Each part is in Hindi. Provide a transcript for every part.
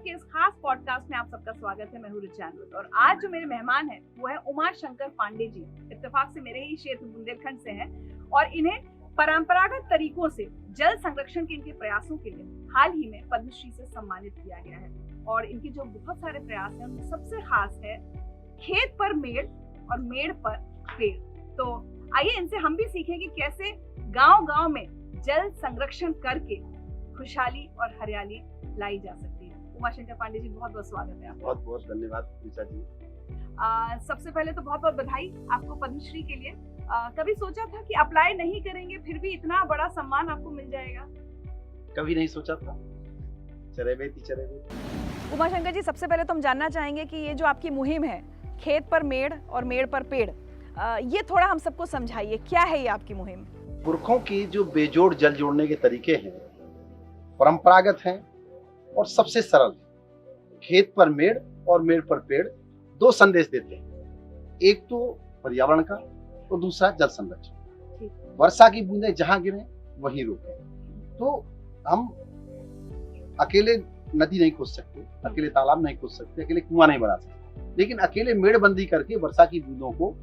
के इस खास पॉडकास्ट में आप सबका स्वागत है। मैं हूं रिचा अनुरुद्ध और आज जो मेरे मेहमान हैं वो है उमाशंकर पांडे जी। इत्तेफाक से मेरे ही क्षेत्र बुंदेलखंड से हैं और इन्हें परंपरागत तरीकों से जल संरक्षण के इनके प्रयासों के लिए हाल ही में पद्मश्री से सम्मानित किया गया है। और इनके जो बहुत सारे प्रयास हैं उनमें सबसे खास है खेत पर मेड़ और मेड़ पर पेड़। तो आइए इनसे हम भी सीखें कि कैसे गांव-गांव में जल संरक्षण करके खुशहाली और हरियाली लाई जा सकती है। उमाशंकर पांडे जी, बहुत बहुत स्वागत है आपका। बहुत बहुत धन्यवाद रिचा जी। सबसे पहले तो बहुत बहुत बधाई आपको पद्मश्री के लिए। कभी सोचा था कि अप्लाई नहीं करेंगे फिर भी इतना बड़ा सम्मान आपको मिल जाएगा? कभी नहीं सोचा था। चले बेटी। उमाशंकर जी, सबसे पहले तो हम जानना चाहेंगे कि ये जो आपकी मुहिम है खेत पर मेड़ और मेड़ पर पेड़, ये थोड़ा हम सबको समझाइए, क्या है ये आपकी मुहिम? पुरखों की जो बेजोड़ जल जोड़ने के तरीके हैं परंपरागत हैं और सबसे सरल। खेत पर मेड़ और मेड़ पर पेड़ दो संदेश देते हैं, एक तो पर्यावरण का और दूसरा जल संरक्षण। वर्षा की बूंदें जहां गिरे वहीं रुके। तो हम अकेले नदी नहीं खोद सकते, अकेले तालाब नहीं खोद सकते, अकेले कुआं नहीं बना सकते, लेकिन अकेले मेड़बंदी करके वर्षा की बूंदों को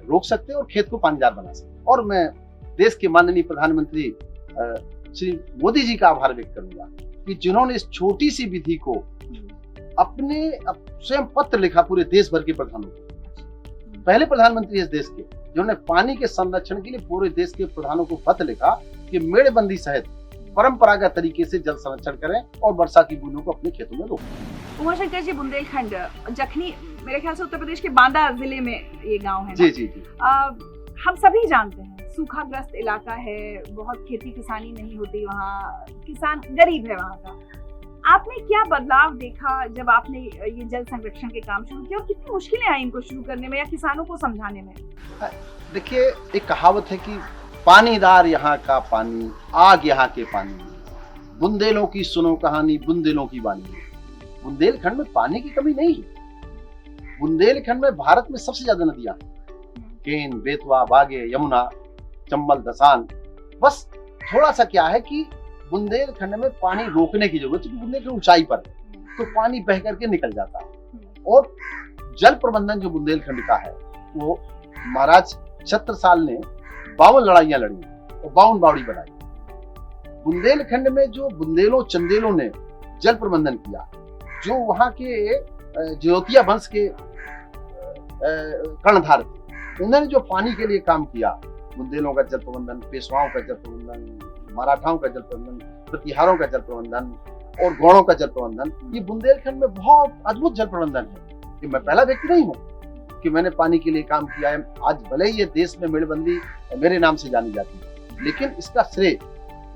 रोक सकते और खेत को पानीदार बना सकते। और मैं देश के माननीय प्रधानमंत्री श्री मोदी जी का आभार व्यक्त करूंगा कि जिन्होंने इस छोटी सी विधि को अपने स्वयं पत्र लिखा पूरे देश भर के प्रधानों को। पहले प्रधानमंत्री इस देश के जिन्होंने पानी के संरक्षण के लिए पूरे देश के प्रधानों को पत्र लिखा कि मेड़बंदी सहित परंपरागत तरीके से जल संरक्षण करें और वर्षा की बूंदों को अपने खेतों में रोकें। उमाशंकर जी, बुंदेलखंड जखनी मेरे ख्याल से उत्तर प्रदेश के बांदा जिले में ये गांव है। जी जी जी। हम सभी जानते हैं सूखाग्रस्त इलाका है, बहुत खेती किसानी नहीं होती वहाँ, किसान गरीब है वहाँ का। आपने क्या बदलाव देखा जब आपने ये जल संरक्षण के काम शुरू किया और कितनी मुश्किलें आई इनको शुरू करने में या किसानों को समझाने में? देखिए, एक कहावत है कि पानीदार यहाँ का पानी, आग यहाँ के पानी, बुंदेलों की सुनो कहानी, बुंदेलों की वाणी। बुंदेलखंड में पानी की कमी नहीं है। बुंदेलखंड में भारत में सबसे ज्यादा नदियां, केन, बेतवा, बागे, यमुना, चंबल, दसान। बस थोड़ा सा क्या है कि बुंदेलखंड में पानी रोकने की जरूरत है, बुंदेलखंड ऊंचाई पर तो पानी बह करके निकल जाता है। और जल प्रबंधन जो बुंदेलखंड का है वो महाराज छत्रसाल ने 52 लड़ाइयां लड़ी और 52 बावड़ी बनाई। बुंदेलखंड में जो बुंदेलों चंदेलों ने जल प्रबंधन किया, जो वहां के ज्योतिया वंश के कर्णधार थे, उन्होंने जो पानी के लिए काम किया, बुंदेलों का जल प्रबंधन, पेशवाओं का जल प्रबंधन, मराठाओं का जल प्रबंधन, प्रतिहारों का जल प्रबंधन और गौड़ों का जल प्रबंधन, ये बुंदेलखंड में बहुत अद्भुत जल प्रबंधन है। कि मैं पहला व्यक्ति नहीं हूँ कि मैंने पानी के लिए काम किया है। आज भले ही ये देश में मेड़बंदी मेरे नाम से जानी जाती है, लेकिन इसका श्रेय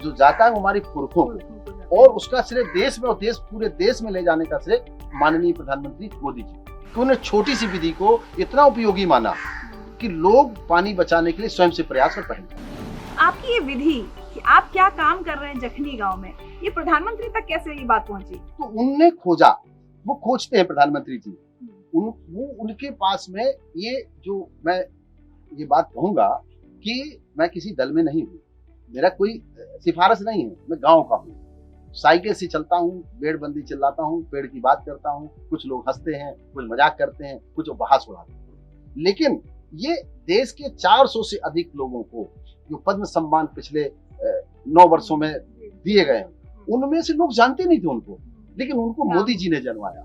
जो जाता है वो हमारे पुरखों को, और उसका श्रेय देश में और पूरे देश में ले जाने का श्रेय माननीय प्रधानमंत्री मोदी जी। तो उन्होंने छोटी सी विधि को इतना उपयोगी माना कि लोग पानी बचाने के लिए स्वयं से प्रयास कर पाएंगे। आपकी ये विधि कि आप क्या काम कर रहे हैं जखनी गांव में, ये प्रधानमंत्री तक कैसे ये बात पहुंची? तो उनने खोजा, वो खोजते हैं प्रधानमंत्री जी। उनके पास में ये जो मैं ये बात कहूंगा कि मैं किसी दल में नहीं हूँ, मेरा कोई सिफारिश नहीं है, मैं गांव का हूँ। साइकिल से चलता हूँ, मेड़बंदी चिल्लाता हूँ, पेड़ की बात करता हूँ, कुछ लोग हंसते हैं, कुछ मजाक करते हैं, कुछ उपहास उड़ाते हैं। लेकिन ये देश के 400 से अधिक लोगों को जो पद्म सम्मान पिछले 9 वर्षों में दिए गए हैं, उनमें से लोग जानते नहीं थे उनको, लेकिन उनको मोदी जी ने जनवाया।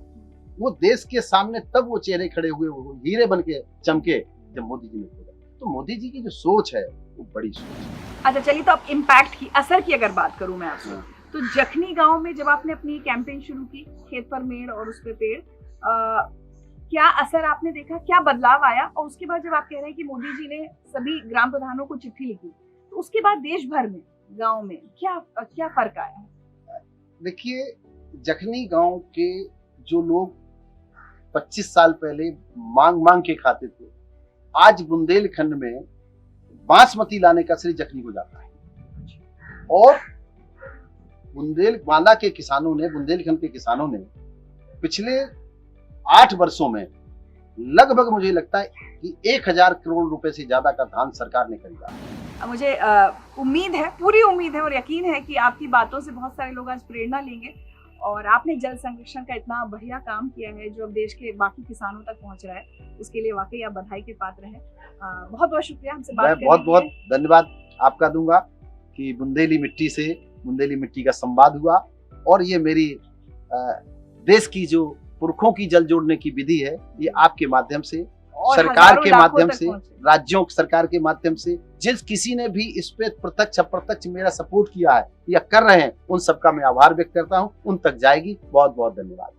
वो देश के सामने तब वो चेहरे खड़े हुए, वो हीरे बन के चमके जब मोदी जी ने खोजा। तो मोदी जी की जो सोच है वो बड़ी सोच है। अच्छा चलिए, तो अब इम्पैक्ट की, असर की अगर बात करूं मैं आपसे, तो जखनी गांव में जब आपने अपनी कैंपेन शुरू की खेत पर मेड़ और उस पे पेड़, क्या असर आपने देखा, क्या बदलाव आया? और उसके बाद जब आप कह रहे हैं कि मोदी जी ने सभी ग्राम प्रधानों को चिट्ठी लिखी, तो उसके बाद देश भर में गांव में क्या फर्क आया? देखिए, जखनी गांव के जो लोग 25 साल पहले मांग के खाते थे, आज बुंदेलखंड में बासमती लाने का श्रेय जखनी को जाता है। और बांदा के किसानों ने, बुंदेलखंड के किसानों ने पिछले 8 वर्षों में लगभग मुझे लगता है कि 1000 करोड़ रुपए से ज्यादा का धान सरकार ने खरीदा। मुझे उम्मीद है, पूरी उम्मीद है और यकीन है कि आपकी बातों से बहुत सारे लोग आज प्रेरणा लेंगे और आपने जल संरक्षण का इतना बढ़िया काम किया है जो अब देश के बाकी किसानों तक पहुंच रहा है, उसके लिए वाकई आप बधाई के पात्र हैं। बहुत बहुत शुक्रिया हमसे बात करने के लिए। बहुत बहुत धन्यवाद आपका दूंगा कि बुंदेली मिट्टी से बुंदेली मिट्टी का संवाद हुआ, और ये मेरी देश की जो पुरखों की जल जोड़ने की विधि है, ये आपके माध्यम से, सरकार के माध्यम से, राज्यों सरकार के माध्यम से, जिस किसी ने भी इस पे प्रत्यक्ष अप्रत्यक्ष मेरा सपोर्ट किया है या कर रहे हैं, उन सबका मैं आभार व्यक्त करता हूं, उन तक जाएगी। बहुत बहुत धन्यवाद।